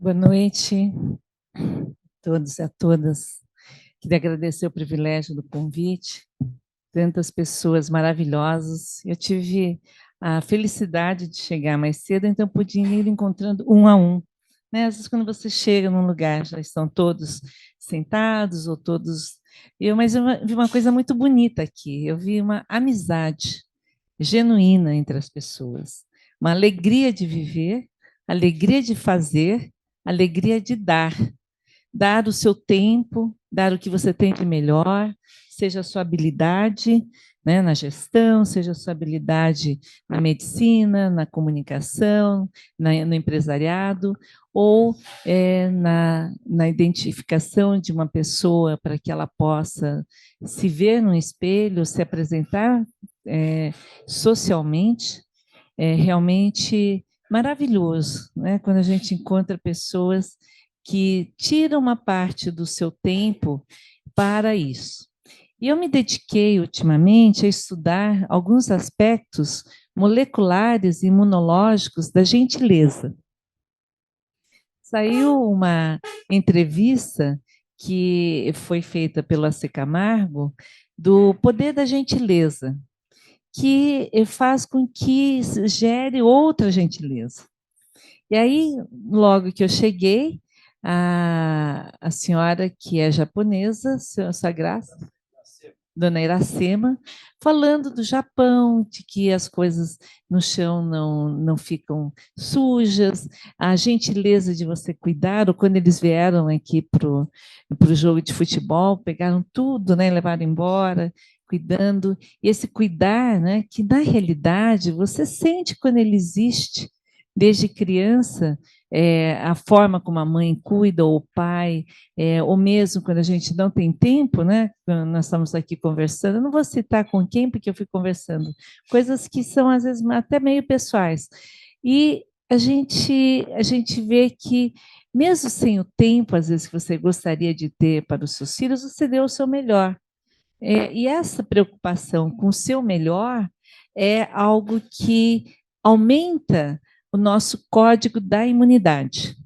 Boa noite a todos e a todas. Queria agradecer o privilégio do convite, tantas pessoas maravilhosas. Eu tive a felicidade de chegar mais cedo, então pude ir encontrando um a um. Né? Às vezes, quando você chega num lugar, já estão todos sentados ou todos. Mas eu vi uma coisa muito bonita aqui. Eu vi uma amizade genuína entre as pessoas, uma alegria de viver, alegria de fazer, alegria de dar o seu tempo, dar o que você tem de melhor, seja a sua habilidade, né, na gestão, seja a sua habilidade na medicina, na comunicação, no empresariado, ou na identificação de uma pessoa para que ela possa se ver no espelho, se apresentar socialmente. É realmente maravilhoso, né? Quando a gente encontra pessoas que tiram uma parte do seu tempo para isso. E eu me dediquei ultimamente a estudar alguns aspectos moleculares e imunológicos da gentileza. Saiu uma entrevista que foi feita pelo AC Camargo do poder da gentileza, que faz com que gere outra gentileza. E aí, logo que eu cheguei, a senhora que é japonesa, sua Graça, Dona Iracema, falando do Japão, de que as coisas no chão não ficam sujas, a gentileza de você cuidar, ou quando eles vieram aqui para o jogo de futebol, pegaram tudo, né, levaram embora, cuidando, e esse cuidar, né, que na realidade você sente quando ele existe, desde criança, a forma como a mãe cuida, ou o pai, ou mesmo quando a gente não tem tempo, né? Quando nós estamos aqui conversando, eu não vou citar com quem, porque eu fui conversando, coisas que são, às vezes, até meio pessoais. E a gente vê que, mesmo sem o tempo, às vezes, que você gostaria de ter para os seus filhos, você deu o seu melhor. E essa preocupação com o seu melhor é algo que aumenta o nosso código da imunidade.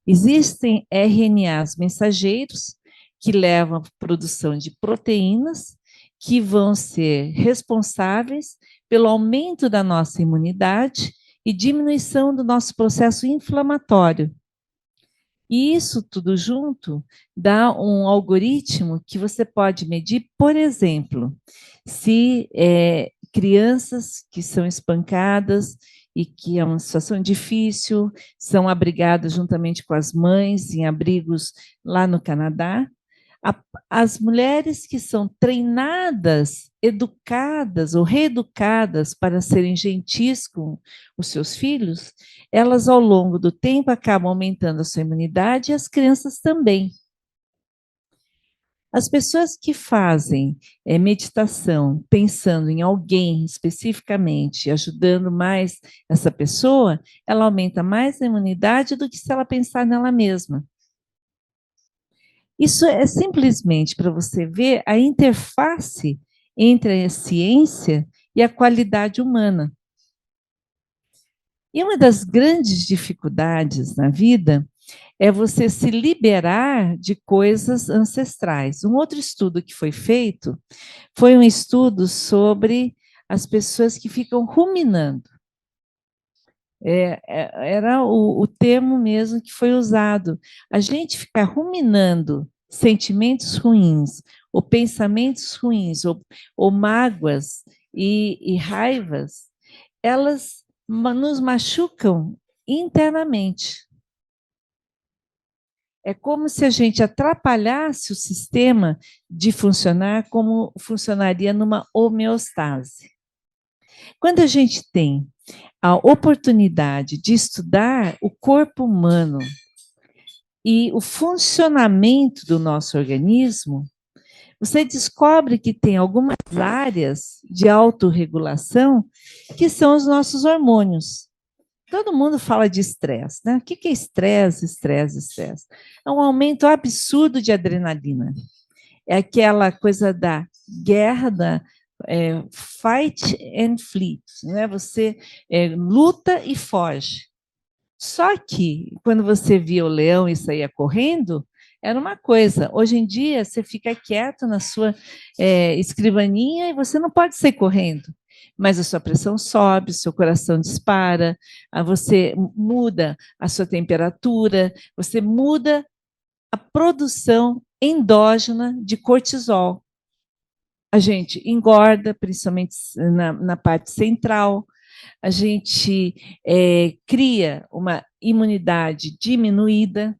Existem RNAs mensageiros que levam à produção de proteínas que vão ser responsáveis pelo aumento da nossa imunidade e diminuição do nosso processo inflamatório. E isso tudo junto dá um algoritmo que você pode medir, por exemplo, se crianças que são espancadas e que é uma situação difícil, são abrigadas juntamente com as mães em abrigos lá no Canadá, as mulheres que são treinadas, educadas ou reeducadas para serem gentis com os seus filhos, elas ao longo do tempo acabam aumentando a sua imunidade e as crianças também. As pessoas que fazem meditação pensando em alguém especificamente, ajudando mais essa pessoa, ela aumenta mais a imunidade do que se ela pensar nela mesma. Isso é simplesmente para você ver a interface entre a ciência e a qualidade humana. E uma das grandes dificuldades na vida é você se liberar de coisas ancestrais. Um outro estudo que foi feito foi um estudo sobre as pessoas que ficam ruminando. Era o termo mesmo que foi usado. A gente ficar ruminando sentimentos ruins, ou pensamentos ruins, ou mágoas e raivas, elas nos machucam internamente. É como se a gente atrapalhasse o sistema de funcionar como funcionaria numa homeostase. Quando a gente tem a oportunidade de estudar o corpo humano e o funcionamento do nosso organismo, você descobre que tem algumas áreas de autorregulação que são os nossos hormônios. Todo mundo fala de estresse, né? O que é estresse, estresse, estresse? É um aumento absurdo de adrenalina. É aquela coisa da guerra, da fight and flee, né? Você luta e foge. Só que, quando você via o leão e saía correndo, era uma coisa. Hoje em dia, você fica quieto na sua escrivaninha e você não pode sair correndo. Mas a sua pressão sobe, o seu coração dispara, você muda a sua temperatura, você muda a produção endógena de cortisol. A gente engorda, principalmente na parte central, a gente cria uma imunidade diminuída.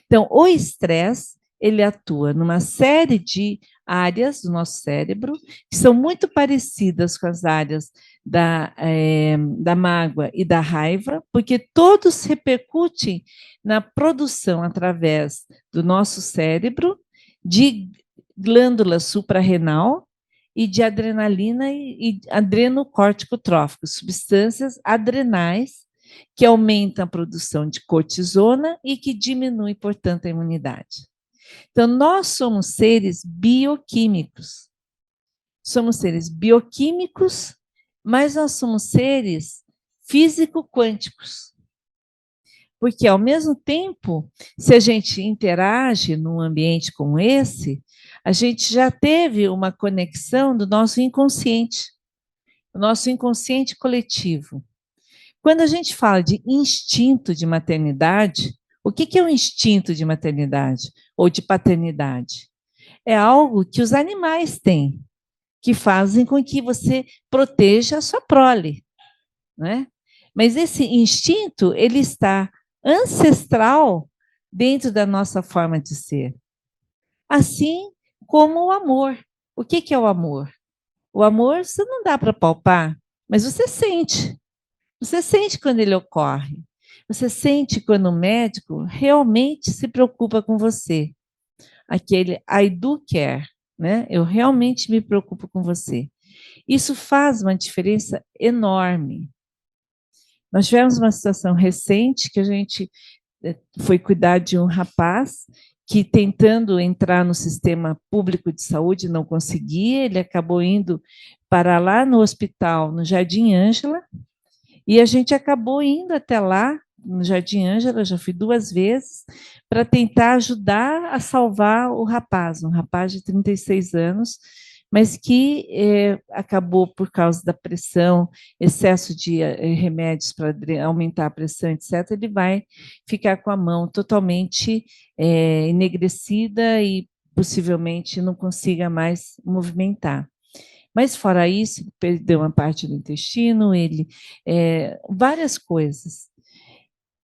Então, o estresse, ele atua numa série de áreas do nosso cérebro, que são muito parecidas com as áreas da mágoa e da raiva, porque todos repercutem na produção, através do nosso cérebro, de glândula suprarrenal e de adrenalina e adrenocorticotróficos, substâncias adrenais que aumentam a produção de cortisona e que diminui, portanto, a imunidade. Então, nós somos seres bioquímicos. Somos seres bioquímicos, mas nós somos seres físico-quânticos. Porque, ao mesmo tempo, se a gente interage num ambiente como esse, a gente já teve uma conexão do nosso inconsciente, o nosso inconsciente coletivo. Quando a gente fala de instinto de maternidade, o que é o instinto de maternidade ou de paternidade? É algo que os animais têm, que fazem com que você proteja a sua prole, né? Mas esse instinto, ele está ancestral dentro da nossa forma de ser. Assim como o amor. O que é o amor? O amor você não dá para palpar, mas você sente. Você sente quando ele ocorre. Você sente quando o médico realmente se preocupa com você. Aquele I do care, né? Eu realmente me preocupo com você. Isso faz uma diferença enorme. Nós tivemos uma situação recente que a gente foi cuidar de um rapaz que, tentando entrar no sistema público de saúde, não conseguia, ele acabou indo para lá no hospital, no Jardim Ângela, e a gente acabou indo até lá, no Jardim Ângela, já fui 2 vezes, para tentar ajudar a salvar o rapaz, um rapaz de 36 anos, mas que acabou, por causa da pressão, excesso de remédios para aumentar a pressão, etc., ele vai ficar com a mão totalmente enegrecida e possivelmente não consiga mais movimentar. Mas, fora isso, ele perdeu uma parte do intestino, várias coisas.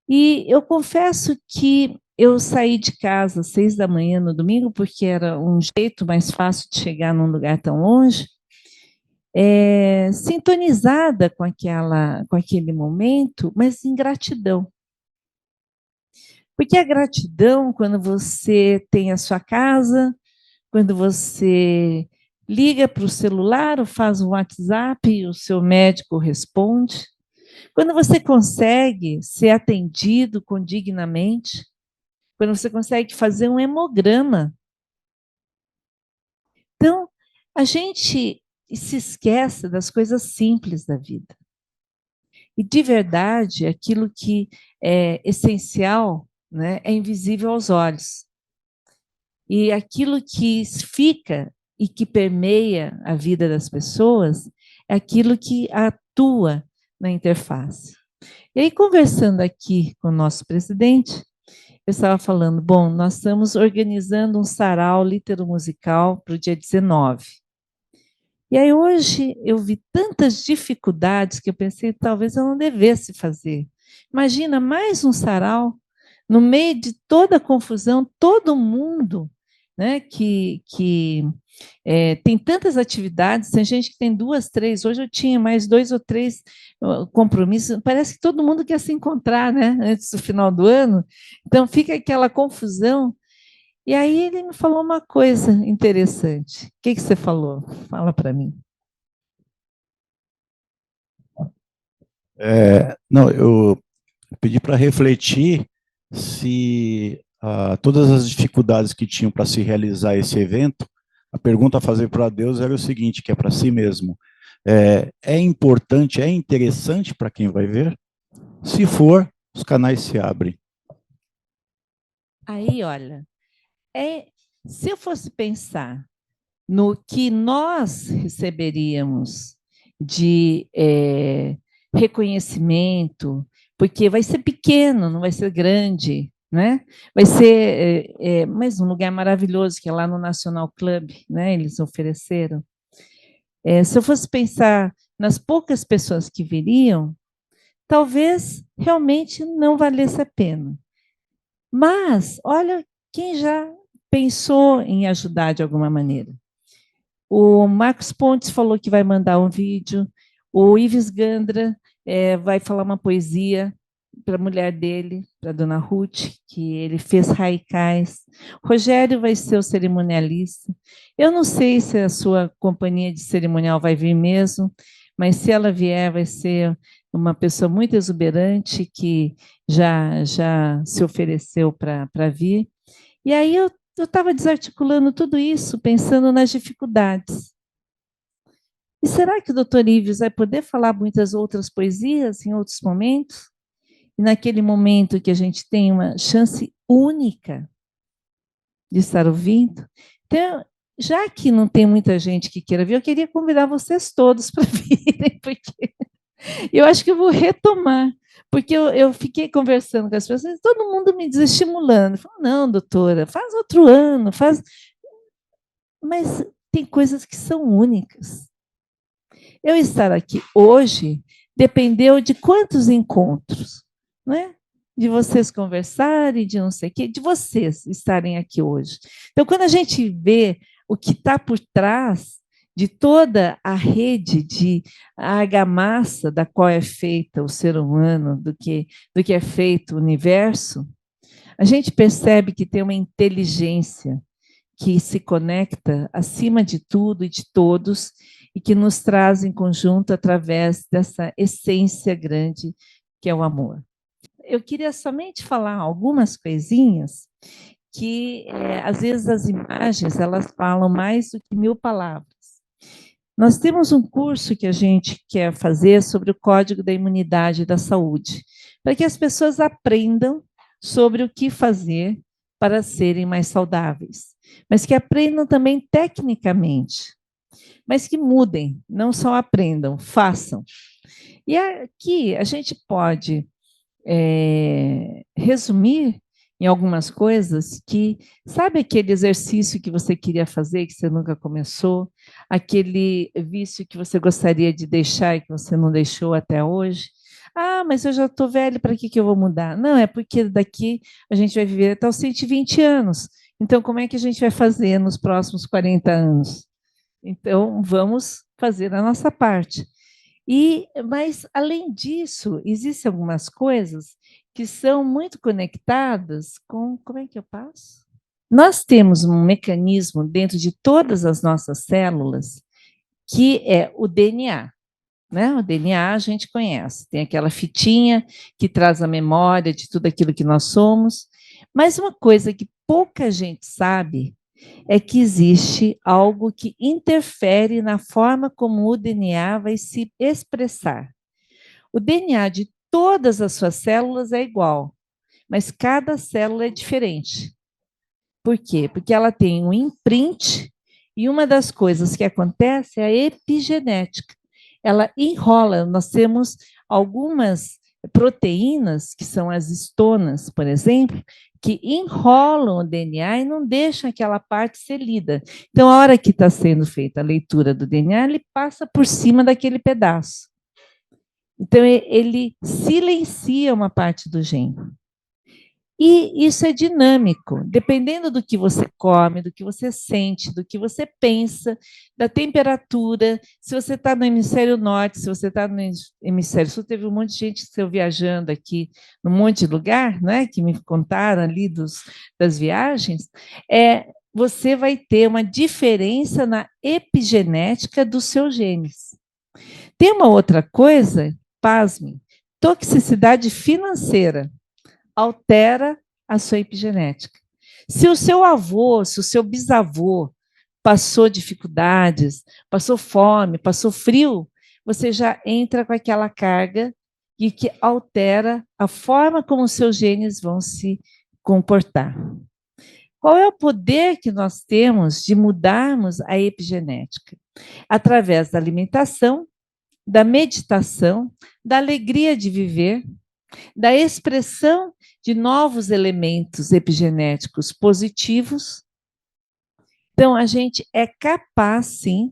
E eu confesso que eu saí de casa às 6 da manhã no domingo, porque era um jeito mais fácil de chegar num lugar tão longe, sintonizada com aquele momento, mas em gratidão. Porque a gratidão, quando você tem a sua casa, quando você liga para o celular ou faz um WhatsApp e o seu médico responde, quando você consegue ser atendido condignamente, quando você consegue fazer um hemograma. Então, a gente se esquece das coisas simples da vida. E, de verdade, aquilo que é essencial, né, é invisível aos olhos. E aquilo que fica e que permeia a vida das pessoas é aquilo que atua na interface. E aí, conversando aqui com o nosso presidente, eu estava falando, bom, nós estamos organizando um sarau litero-musical para o dia 19. E aí hoje eu vi tantas dificuldades que eu pensei, talvez eu não devesse fazer. Imagina, mais um sarau, no meio de toda a confusão, todo mundo, né, que tem tantas atividades, tem gente que tem 2, 3, hoje eu tinha mais 2 ou 3 compromissos, parece que todo mundo quer se encontrar, né, antes do final do ano, então fica aquela confusão. E aí ele me falou uma coisa interessante. O que você falou? Fala para mim. Não, eu pedi para refletir se todas as dificuldades que tinham para se realizar esse evento, a pergunta a fazer para Deus era o seguinte, que é para si mesmo. É importante, é interessante para quem vai ver? Se for, os canais se abrem. Aí, olha, se eu fosse pensar no que nós receberíamos de reconhecimento, porque vai ser pequeno, não vai ser grande, né? Vai ser mas um lugar maravilhoso, que é lá no National Club, né? Eles ofereceram. Se eu fosse pensar nas poucas pessoas que viriam, talvez realmente não valesse a pena. Mas, olha, quem já pensou em ajudar de alguma maneira? O Marcos Pontes falou que vai mandar um vídeo, o Ives Gandra vai falar uma poesia para a mulher dele, para a dona Ruth, que ele fez haikais. Rogério vai ser o cerimonialista. Eu não sei se a sua companhia de cerimonial vai vir mesmo, mas se ela vier, vai ser uma pessoa muito exuberante que já se ofereceu para vir. E aí eu estava desarticulando tudo isso, pensando nas dificuldades. E será que o doutor Ives vai poder falar muitas outras poesias em outros momentos? E naquele momento que a gente tem uma chance única de estar ouvindo? Então, já que não tem muita gente que queira vir, eu queria convidar vocês todos para virem, porque eu acho que eu vou retomar, porque eu fiquei conversando com as pessoas, todo mundo me desestimulando. Falou, não, doutora, faz outro ano, faz. Mas tem coisas que são únicas. Eu estar aqui hoje dependeu de quantos encontros, né? De vocês conversarem, de não sei o quê, de vocês estarem aqui hoje. Então, quando a gente vê o que está por trás de toda a rede de argamassa da qual é feita o ser humano, do que é feito o universo, a gente percebe que tem uma inteligência que se conecta acima de tudo e de todos e que nos traz em conjunto através dessa essência grande que é o amor. Eu queria somente falar algumas coisinhas que às vezes as imagens elas falam mais do que 1000 palavras. Nós temos um curso que a gente quer fazer sobre o Código da Imunidade e da Saúde, para que as pessoas aprendam sobre o que fazer para serem mais saudáveis, mas que aprendam também tecnicamente, mas que mudem, não só aprendam, façam. E aqui a gente pode resumir em algumas coisas que, sabe aquele exercício que você queria fazer e que você nunca começou? Aquele vício que você gostaria de deixar e que você não deixou até hoje? Ah, mas eu já estou velho, para que eu vou mudar? Não, é porque daqui a gente vai viver até os 120 anos. Então, como é que a gente vai fazer nos próximos 40 anos? Então, vamos fazer a nossa parte. Mas, além disso, existem algumas coisas que são muito conectadas com. Como é que eu passo? Nós temos um mecanismo dentro de todas as nossas células que é o DNA. Né? O DNA a gente conhece, tem aquela fitinha que traz a memória de tudo aquilo que nós somos. Mas uma coisa que pouca gente sabe é que existe algo que interfere na forma como o DNA vai se expressar. O DNA de todas as suas células é igual, mas cada célula é diferente. Por quê? Porque ela tem um imprint e uma das coisas que acontece é a epigenética. Ela enrola, nós temos algumas proteínas, que são as histonas, por exemplo, que enrolam o DNA e não deixam aquela parte ser lida. Então, a hora que está sendo feita a leitura do DNA, ele passa por cima daquele pedaço. Então, ele silencia uma parte do gene. E isso é dinâmico, dependendo do que você come, do que você sente, do que você pensa, da temperatura. Se você está no hemisfério norte, se você está no hemisfério sul, teve um monte de gente que saiu viajando aqui, num monte de lugar, né, que me contaram ali das viagens. Você vai ter uma diferença na epigenética dos seus genes. Tem uma outra coisa, pasme, toxicidade financeira altera a sua epigenética. Se o seu avô, se o seu bisavô passou dificuldades, passou fome, passou frio, você já entra com aquela carga e que altera a forma como os seus genes vão se comportar. Qual é o poder que nós temos de mudarmos a epigenética? Através da alimentação, da meditação, da alegria de viver, da expressão de novos elementos epigenéticos positivos. Então, a gente é capaz, sim,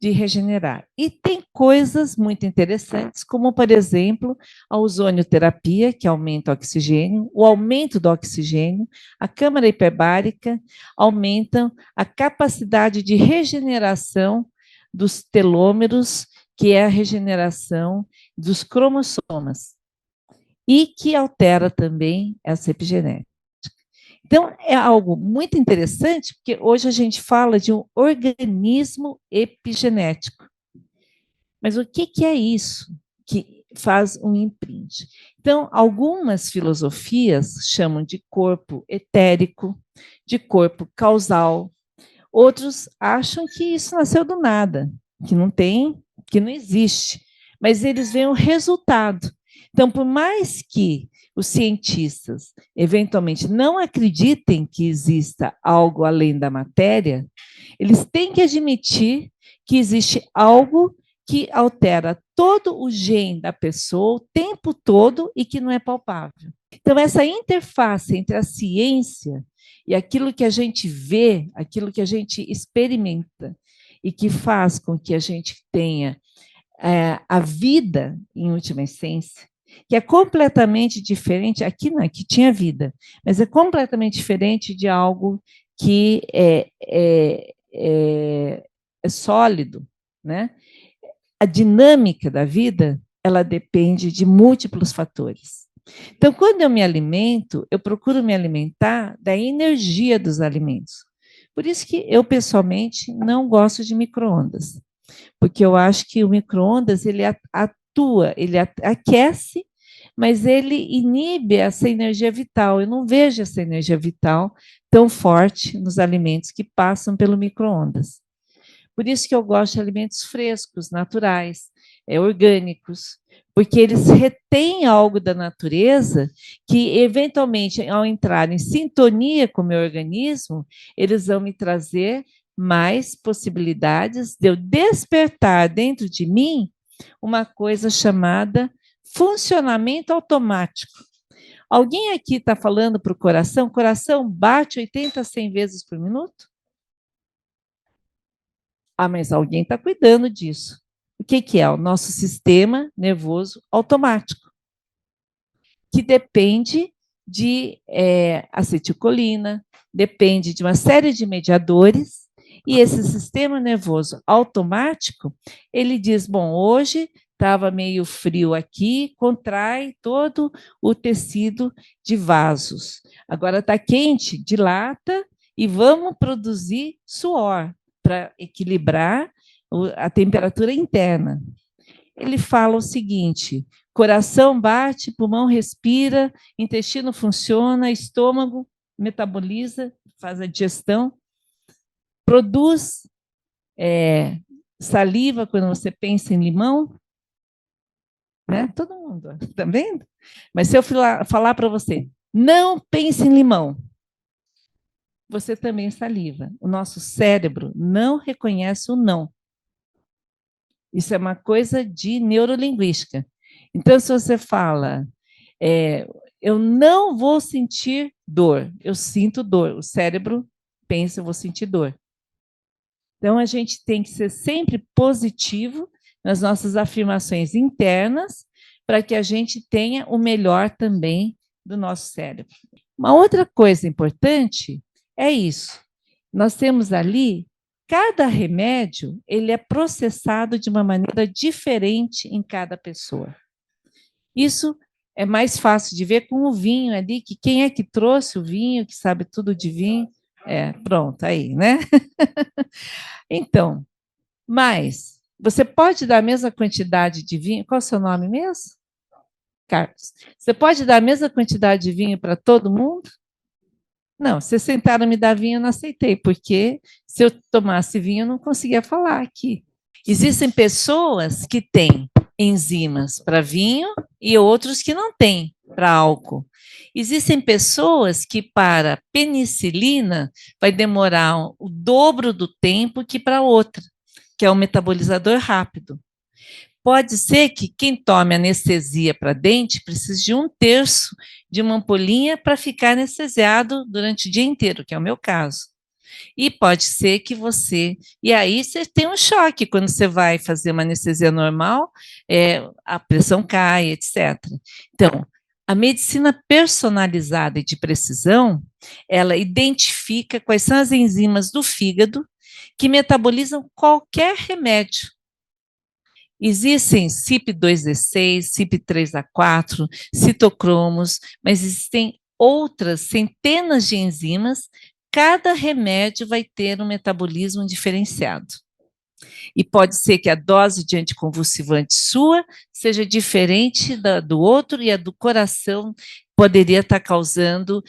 de regenerar. E tem coisas muito interessantes, como, por exemplo, a ozonioterapia, que aumenta o oxigênio, o aumento do oxigênio, a câmara hiperbárica, aumentam a capacidade de regeneração dos telômeros, que é a regeneração dos cromossomas, e que altera também essa epigenética. Então, é algo muito interessante, porque hoje a gente fala de um organismo epigenético. Mas o que é isso que faz um imprint? Então, algumas filosofias chamam de corpo etérico, de corpo causal. Outros acham que isso nasceu do nada, que não tem, que não existe. Mas eles veem o resultado. Então, por mais que os cientistas eventualmente não acreditem que exista algo além da matéria, eles têm que admitir que existe algo que altera todo o gene da pessoa o tempo todo e que não é palpável. Então, essa interface entre a ciência e aquilo que a gente vê, aquilo que a gente experimenta e que faz com que a gente tenha a vida, em última essência, que é completamente diferente, aqui não, aqui tinha vida, mas é completamente diferente de algo que é sólido, né? A dinâmica da vida, ela depende de múltiplos fatores. Então, quando eu me alimento, eu procuro me alimentar da energia dos alimentos. Por isso que eu, pessoalmente, não gosto de micro-ondas, porque eu acho que o micro-ondas, ele atua, ele aquece, mas ele inibe essa energia vital. Eu não vejo essa energia vital tão forte nos alimentos que passam pelo micro-ondas. Por isso que eu gosto de alimentos frescos, naturais, orgânicos, porque eles retêm algo da natureza que, eventualmente, ao entrar em sintonia com o meu organismo, eles vão me trazer mais possibilidades de eu despertar dentro de mim uma coisa chamada funcionamento automático. Alguém aqui está falando para o coração? O coração bate 80 a 100 vezes por minuto? Ah, mas alguém está cuidando disso. O que é? O nosso sistema nervoso automático, que depende de acetilcolina, depende de uma série de mediadores, e esse sistema nervoso automático, ele diz, bom, hoje estava meio frio aqui, contrai todo o tecido de vasos. Agora está quente, dilata, e vamos produzir suor para equilibrar a temperatura interna. Ele fala o seguinte: coração bate, pulmão respira, intestino funciona, estômago metaboliza, faz a digestão, produz saliva quando você pensa em limão, né? Todo mundo, está vendo? Mas se eu falar para você, não pense em limão, você também saliva. O nosso cérebro não reconhece o não. Isso é uma coisa de neurolinguística. Então, se você fala, eu não vou sentir dor, eu sinto dor, o cérebro pensa, eu vou sentir dor. Então, a gente tem que ser sempre positivo nas nossas afirmações internas, para que a gente tenha o melhor também do nosso cérebro. Uma outra coisa importante é isso. Nós temos ali, cada remédio, ele é processado de uma maneira diferente em cada pessoa. Isso é mais fácil de ver com o vinho ali, que quem é que trouxe o vinho, que sabe tudo de vinho, pronto, aí, né? Então, mas você pode dar a mesma quantidade de vinho, qual é o seu nome mesmo? Carlos. Você pode dar a mesma quantidade de vinho para todo mundo? Não, vocês sentaram me dar vinho, eu não aceitei, porque se eu tomasse vinho, eu não conseguia falar aqui. Existem pessoas que têm enzimas para vinho e outros que não têm para álcool. Existem pessoas que para penicilina vai demorar o dobro do tempo que para outra, que é o metabolizador rápido. Pode ser que quem tome anestesia para dente precise de 1/3 de uma ampolinha para ficar anestesiado durante o dia inteiro, que é o meu caso. E pode ser que você. E aí você tem um choque quando você vai fazer uma anestesia normal, a pressão cai, etc. Então, a medicina personalizada e de precisão, ela identifica quais são as enzimas do fígado que metabolizam qualquer remédio. Existem CYP2D6, CYP3A4, citocromos, mas existem outras centenas de enzimas. Cada remédio vai ter um metabolismo diferenciado. E pode ser que a dose de anticonvulsivante sua seja diferente do outro, e a do coração poderia estar causando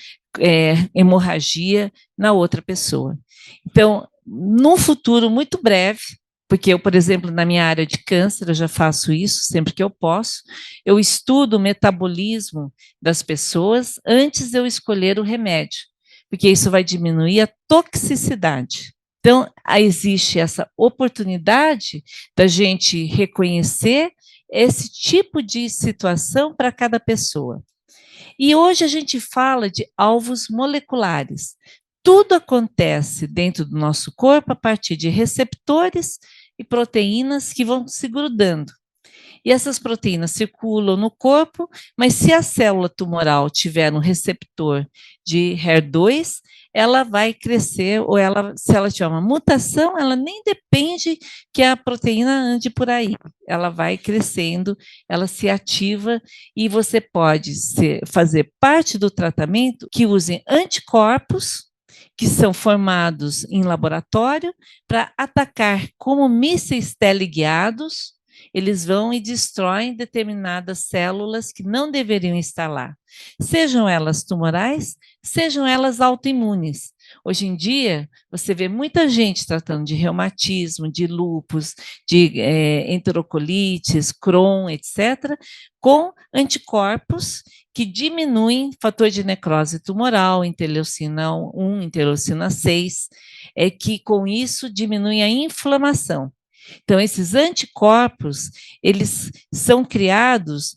hemorragia na outra pessoa. Então, num futuro muito breve, porque eu, por exemplo, na minha área de câncer, eu já faço isso sempre que eu posso, eu estudo o metabolismo das pessoas antes de eu escolher o remédio, porque isso vai diminuir a toxicidade. Então, existe essa oportunidade da gente reconhecer esse tipo de situação para cada pessoa. E hoje a gente fala de alvos moleculares. Tudo acontece dentro do nosso corpo a partir de receptores e proteínas que vão se grudando. E essas proteínas circulam no corpo, mas se a célula tumoral tiver um receptor de HER2, ela vai crescer, ou se ela tiver uma mutação, ela nem depende que a proteína ande por aí. Ela vai crescendo, ela se ativa, e você pode fazer parte do tratamento que use anticorpos, que são formados em laboratório, para atacar como mísseis teleguiados. Eles vão e destroem determinadas células que não deveriam estar lá, sejam elas tumorais, sejam elas autoimunes. Hoje em dia, você vê muita gente tratando de reumatismo, de lúpus, de enterocolites, Crohn, etc., com anticorpos que diminuem fator de necrose tumoral, interleucina 1, interleucina 6, que com isso diminuem a inflamação. Então, esses anticorpos, eles são criados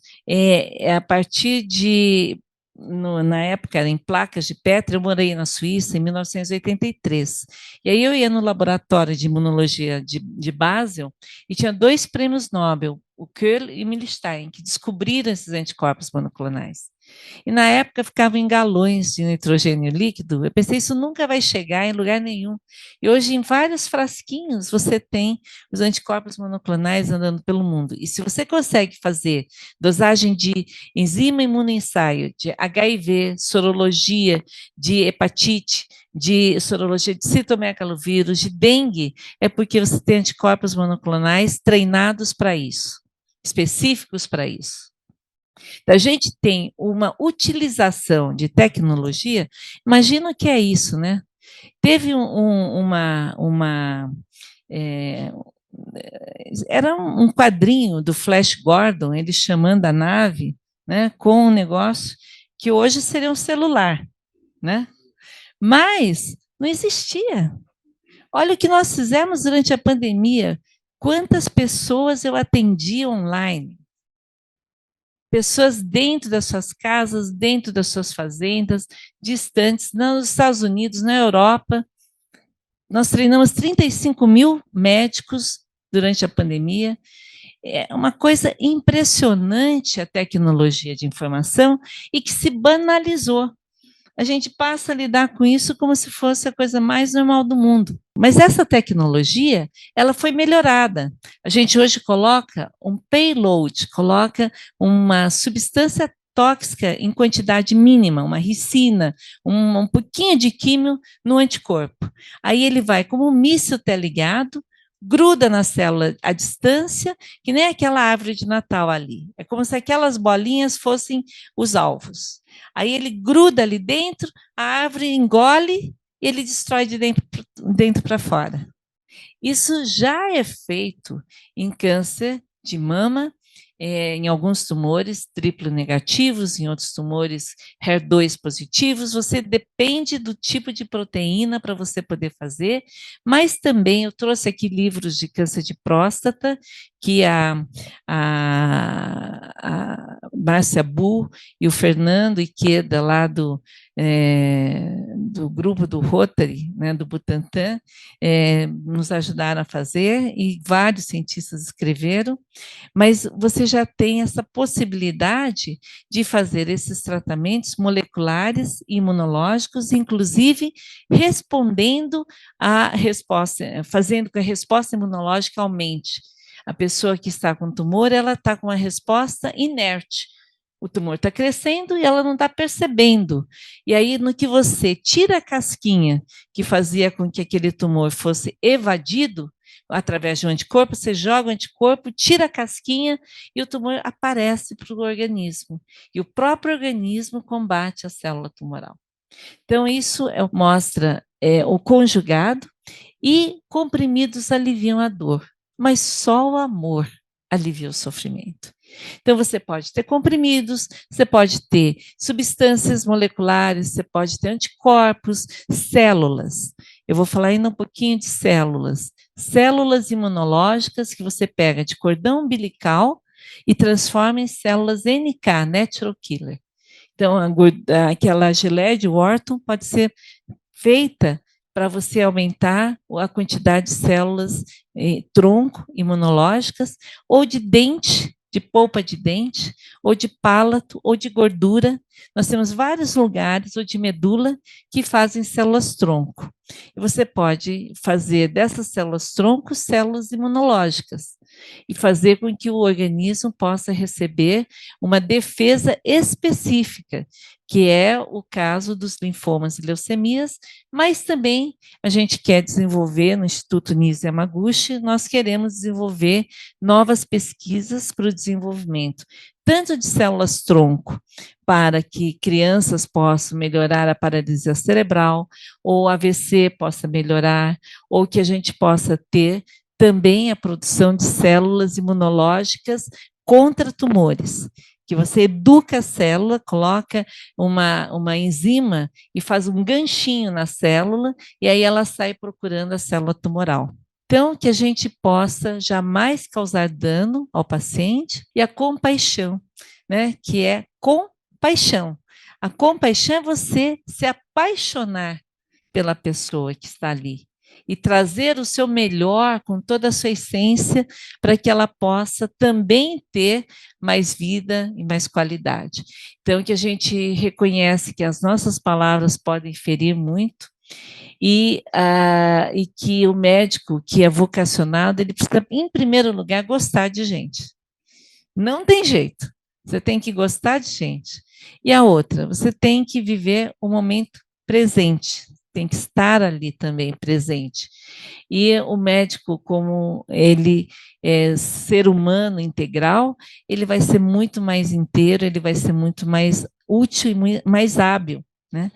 a partir de, na época, em placas de Petri. Eu morei na Suíça em 1983. E aí eu ia no laboratório de imunologia de Basel e tinha 2 prêmios Nobel, o Kerr e Milstein, que descobriram esses anticorpos monoclonais. E na época ficavam em galões de nitrogênio líquido. Eu pensei, isso nunca vai chegar em lugar nenhum. E hoje, em vários frasquinhos, você tem os anticorpos monoclonais andando pelo mundo. E se você consegue fazer dosagem de enzima imunoensaio, de HIV, sorologia de hepatite, de sorologia de citomegalovírus, de dengue, é porque você tem anticorpos monoclonais treinados para isso, específicos para isso. A gente tem uma utilização de tecnologia, imagina o que é isso, né? Teve era um quadrinho do Flash Gordon, ele chamando a nave, né, com um negócio que hoje seria um celular, né? Mas não existia. Olha o que nós fizemos durante a pandemia. Quantas pessoas eu atendi online? Pessoas dentro das suas casas, dentro das suas fazendas, distantes, nos Estados Unidos, na Europa. Nós treinamos 35 mil médicos durante a pandemia. É uma coisa impressionante a tecnologia de informação e que se banalizou. A gente passa a lidar com isso como se fosse a coisa mais normal do mundo. Mas essa tecnologia, ela foi melhorada. A gente hoje coloca um payload, coloca uma substância tóxica em quantidade mínima, uma ricina, um pouquinho de químio no anticorpo. Aí ele vai como um míssil teleguiado, gruda na célula à distância, que nem aquela árvore de Natal ali. É como se aquelas bolinhas fossem os alvos. Aí ele gruda ali dentro, a árvore engole e ele destrói de dentro para fora. Isso já é feito em câncer de mama em alguns tumores triplo negativos, em outros tumores HER2 positivos. Você depende do tipo de proteína para você poder fazer, mas também eu trouxe aqui livros de câncer de próstata, que a Márcia Bu e o Fernando Iqueda, lá do grupo do Rotary, né, do Butantan, nos ajudaram a fazer, e vários cientistas escreveram, mas você já tem essa possibilidade de fazer esses tratamentos moleculares e imunológicos, inclusive respondendo à resposta, fazendo com que a resposta imunológica aumente. A pessoa que está com tumor, ela está com uma resposta inerte. O tumor está crescendo e ela não está percebendo. E aí, no que você tira a casquinha que fazia com que aquele tumor fosse evadido, através de um anticorpo, você joga o anticorpo, tira a casquinha e o tumor aparece para o organismo. E o próprio organismo combate a célula tumoral. Então, isso mostra o conjugado, e comprimidos aliviam a dor, mas só o amor alivia o sofrimento. Então, você pode ter comprimidos, você pode ter substâncias moleculares, você pode ter anticorpos, células. Eu vou falar ainda um pouquinho de células. Células imunológicas que você pega de cordão umbilical e transforma em células NK, Natural Killer. Então, aquela geleia de Wharton pode ser feita para você aumentar a quantidade de células tronco imunológicas, ou de dente, de polpa de dente, ou de palato, ou de gordura. Nós temos vários lugares, ou de medula, que fazem células tronco. E você pode fazer dessas células tronco células imunológicas e fazer com que o organismo possa receber uma defesa específica, que é o caso dos linfomas e leucemias, mas também a gente quer desenvolver no Instituto Nise Yamaguchi, nós queremos desenvolver novas pesquisas para o desenvolvimento, tanto de células tronco, para que crianças possam melhorar a paralisia cerebral, ou AVC possa melhorar, ou que a gente possa ter também a produção de células imunológicas contra tumores, que você educa a célula, coloca uma enzima e faz um ganchinho na célula, e aí ela sai procurando a célula tumoral. Então, que a gente possa jamais causar dano ao paciente, e a compaixão, né, que é compaixão. A compaixão é você se apaixonar pela pessoa que está ali e trazer o seu melhor com toda a sua essência para que ela possa também ter mais vida e mais qualidade. Então, que a gente reconhece que as nossas palavras podem ferir muito, e que o médico que é vocacionado, ele precisa, em primeiro lugar, gostar de gente. Não tem jeito. Você tem que gostar de gente. E a outra, você tem que viver o momento presente, tem que estar ali também presente. E o médico, como ele é ser humano integral, ele vai ser muito mais inteiro, ele vai ser muito mais útil e mais hábil, né?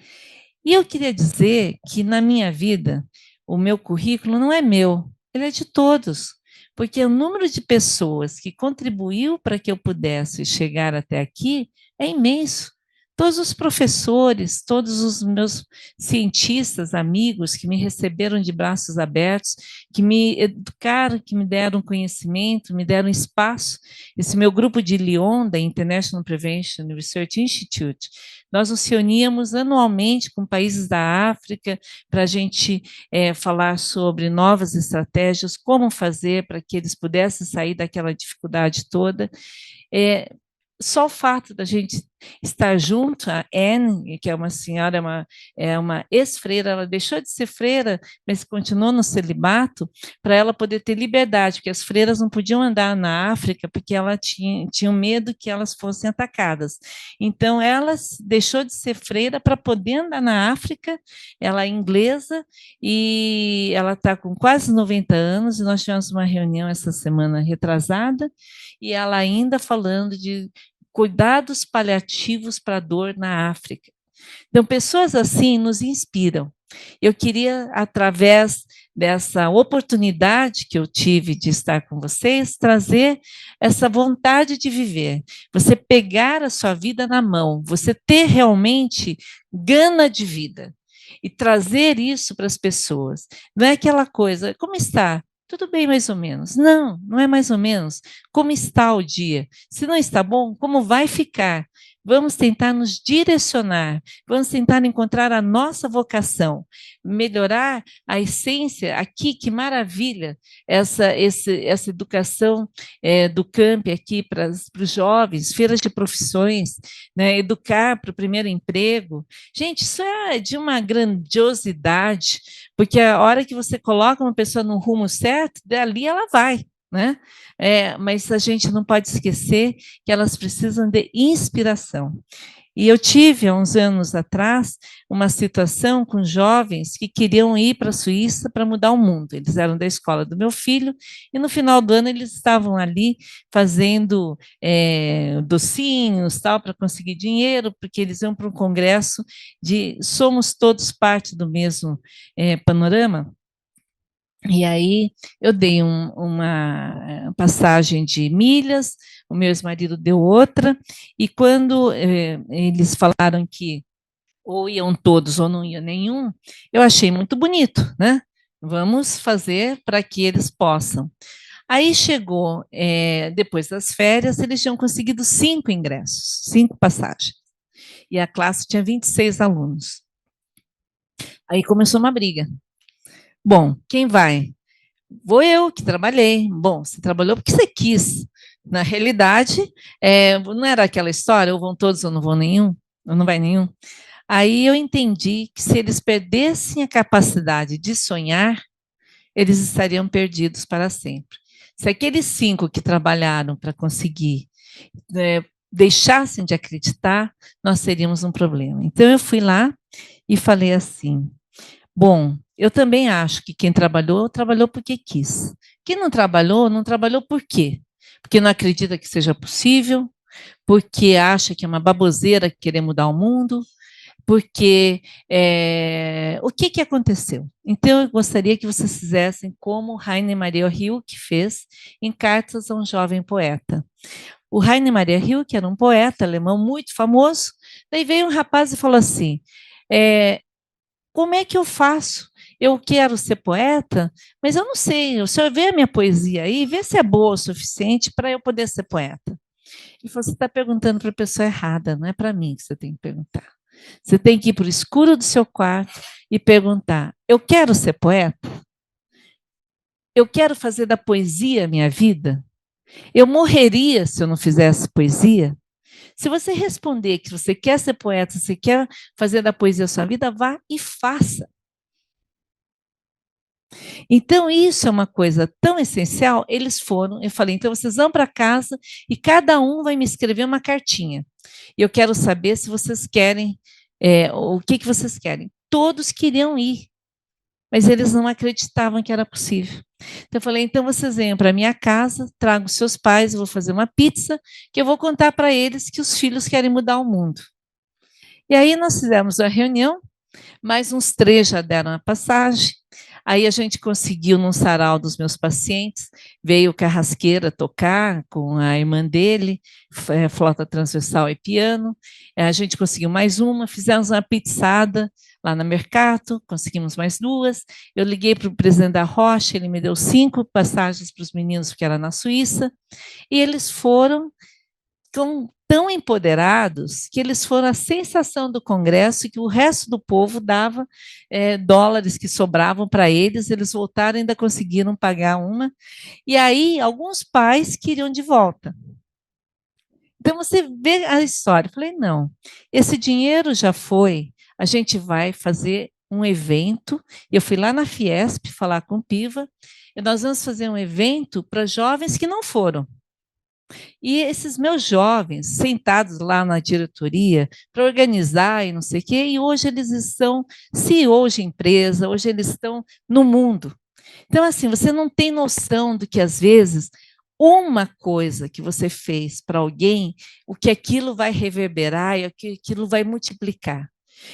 E eu queria dizer que na minha vida, o meu currículo não é meu, ele é de todos, porque o número de pessoas que contribuiu para que eu pudesse chegar até aqui é imenso. Todos os professores, todos os meus cientistas, amigos que me receberam de braços abertos, que me educaram, que me deram conhecimento, me deram espaço. Esse meu grupo de Lyon, da International Prevention Research Institute, nós nos reuníamos anualmente com países da África para a gente falar sobre novas estratégias, como fazer para que eles pudessem sair daquela dificuldade toda. Só o fato da gente estar junto, a Anne, que é uma senhora, é uma ex-freira, ela deixou de ser freira, mas continuou no celibato, para ela poder ter liberdade, porque as freiras não podiam andar na África, porque ela tinha medo que elas fossem atacadas. Então, ela deixou de ser freira para poder andar na África, ela é inglesa, e ela está com quase 90 anos, e nós tivemos uma reunião essa semana retrasada, e ela ainda falando de cuidados paliativos para a dor na África. Então, pessoas assim nos inspiram. Eu queria, através dessa oportunidade que eu tive de estar com vocês, trazer essa vontade de viver. Você pegar a sua vida na mão, você ter realmente gana de vida e trazer isso para as pessoas. Não é aquela coisa, como está? Tudo bem, mais ou menos. Não, não é mais ou menos. Como está o dia? Se não está bom, como vai ficar? Vamos tentar nos direcionar, vamos tentar encontrar a nossa vocação, melhorar a essência. Aqui, que maravilha, essa educação do camp aqui para os jovens, feiras de profissões, né, educar para o primeiro emprego. Gente, isso é de uma grandiosidade, porque a hora que você coloca uma pessoa no rumo certo, dali ela vai. Né? Mas a gente não pode esquecer que elas precisam de inspiração. E eu tive, há uns anos atrás, uma situação com jovens que queriam ir para a Suíça para mudar o mundo. Eles eram da escola do meu filho, e no final do ano eles estavam ali fazendo docinhos, tal, para conseguir dinheiro, porque eles iam para um congresso de somos todos parte do mesmo panorama. E aí eu dei uma passagem de milhas, o meu ex-marido deu outra, e quando eles falaram que ou iam todos ou não ia nenhum, eu achei muito bonito, né? Vamos fazer para que eles possam. Aí chegou, depois das férias, eles tinham conseguido 5 ingressos, 5 passagens, e a classe tinha 26 alunos. Aí começou uma briga. Bom, quem vai? Vou eu que trabalhei. Bom, você trabalhou porque você quis. Na realidade, não era aquela história, ou vão todos ou não vão nenhum, ou não vai nenhum. Aí eu entendi que se eles perdessem a capacidade de sonhar, eles estariam perdidos para sempre. Se aqueles 5 que trabalharam para conseguir deixassem de acreditar, nós teríamos um problema. Então eu fui lá e falei assim: bom, eu também acho que quem trabalhou, trabalhou porque quis. Quem não trabalhou, não trabalhou por quê? Porque não acredita que seja possível, porque acha que é uma baboseira querer mudar o mundo, porque o que aconteceu? Então, eu gostaria que vocês fizessem como Rainer Maria Rilke fez em Cartas a um Jovem Poeta. O Rainer Maria Rilke era um poeta alemão muito famoso, daí veio um rapaz e falou assim, como é que eu faço? Eu quero ser poeta, mas eu não sei. O senhor vê a minha poesia aí, vê se é boa o suficiente para eu poder ser poeta. E você está perguntando para a pessoa errada, não é para mim que você tem que perguntar. Você tem que ir para o escuro do seu quarto e perguntar: eu quero ser poeta? Eu quero fazer da poesia minha vida? Eu morreria se eu não fizesse poesia? Se você responder que você quer ser poeta, você quer fazer da poesia a sua vida, vá e faça. Então, isso é uma coisa tão essencial. Eles foram, eu falei, então vocês vão para casa e cada um vai me escrever uma cartinha. E eu quero saber se vocês querem, o que vocês querem. Todos queriam ir, mas eles não acreditavam que era possível. Então, eu falei, então vocês venham para minha casa, tragam seus pais, eu vou fazer uma pizza, que eu vou contar para eles que os filhos querem mudar o mundo. E aí nós fizemos a reunião, mais uns 3 já deram a passagem. Aí a gente conseguiu, num sarau dos meus pacientes, veio o Carrasqueira tocar com a irmã dele, flauta transversal e piano. A gente conseguiu mais uma, fizemos uma pizzada lá no mercado, conseguimos mais 2. Eu liguei para o presidente da Rocha, ele me deu 5 passagens para os meninos, porque era na Suíça, e eles foram tão empoderados que eles foram a sensação do Congresso e que o resto do povo dava dólares que sobravam para eles, eles voltaram e ainda conseguiram pagar uma. E aí, alguns pais queriam de volta. Então, você vê a história. Eu falei, não, esse dinheiro já foi, a gente vai fazer um evento. Eu fui lá na Fiesp falar com o Piva, e nós vamos fazer um evento para jovens que não foram. E esses meus jovens, sentados lá na diretoria, para organizar e não sei o quê, e hoje eles estão CEOs de empresa, hoje eles estão no mundo. Então, assim, você não tem noção do que, às vezes, uma coisa que você fez para alguém, o que aquilo vai reverberar e o que aquilo vai multiplicar.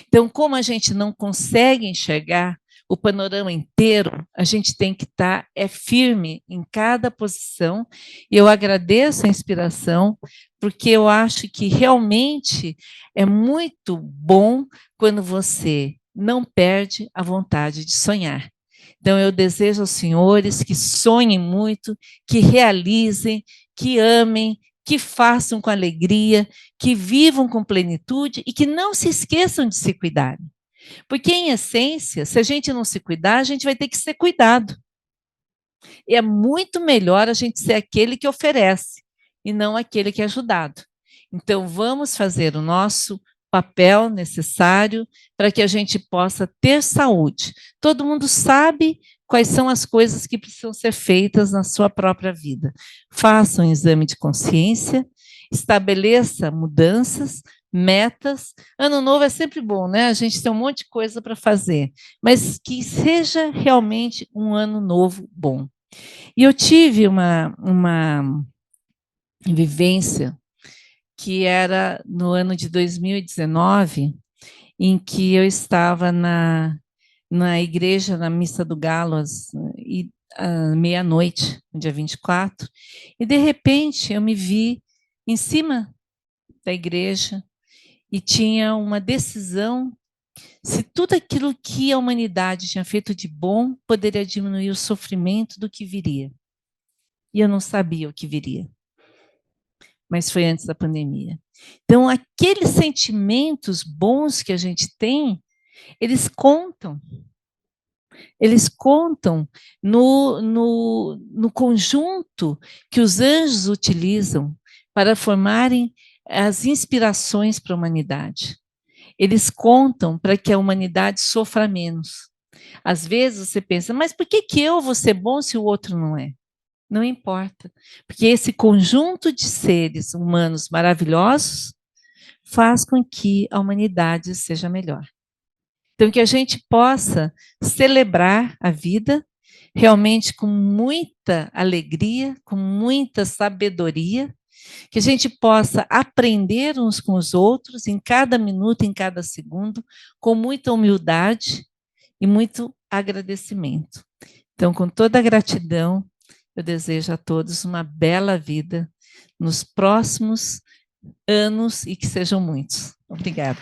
Então, como a gente não consegue enxergar o panorama inteiro, a gente tem que estar firme em cada posição. E eu agradeço a inspiração, porque eu acho que realmente é muito bom quando você não perde a vontade de sonhar. Então, eu desejo aos senhores que sonhem muito, que realizem, que amem, que façam com alegria, que vivam com plenitude e que não se esqueçam de se cuidar. Porque, em essência, se a gente não se cuidar, a gente vai ter que ser cuidado. E é muito melhor a gente ser aquele que oferece e não aquele que é ajudado. Então, vamos fazer o nosso papel necessário para que a gente possa ter saúde. Todo mundo sabe quais são as coisas que precisam ser feitas na sua própria vida. Faça um exame de consciência, estabeleça mudanças, metas. Ano novo é sempre bom, né? A gente tem um monte de coisa para fazer, mas que seja realmente um ano novo bom. E eu tive uma vivência que era no ano de 2019, em que eu estava na igreja, na Missa do Galo, à meia-noite, no dia 24, e de repente eu me vi em cima da igreja e tinha uma decisão se tudo aquilo que a humanidade tinha feito de bom poderia diminuir o sofrimento do que viria. E eu não sabia o que viria, mas foi antes da pandemia. Então, aqueles sentimentos bons que a gente tem, eles contam no conjunto que os anjos utilizam para formarem as inspirações para a humanidade. Eles contam para que a humanidade sofra menos. Às vezes você pensa, mas por que eu vou ser bom se o outro não é? Não importa, porque esse conjunto de seres humanos maravilhosos faz com que a humanidade seja melhor. Então, que a gente possa celebrar a vida realmente com muita alegria, com muita sabedoria, que a gente possa aprender uns com os outros em cada minuto, em cada segundo, com muita humildade e muito agradecimento. Então, com toda a gratidão, eu desejo a todos uma bela vida nos próximos anos e que sejam muitos. Obrigada.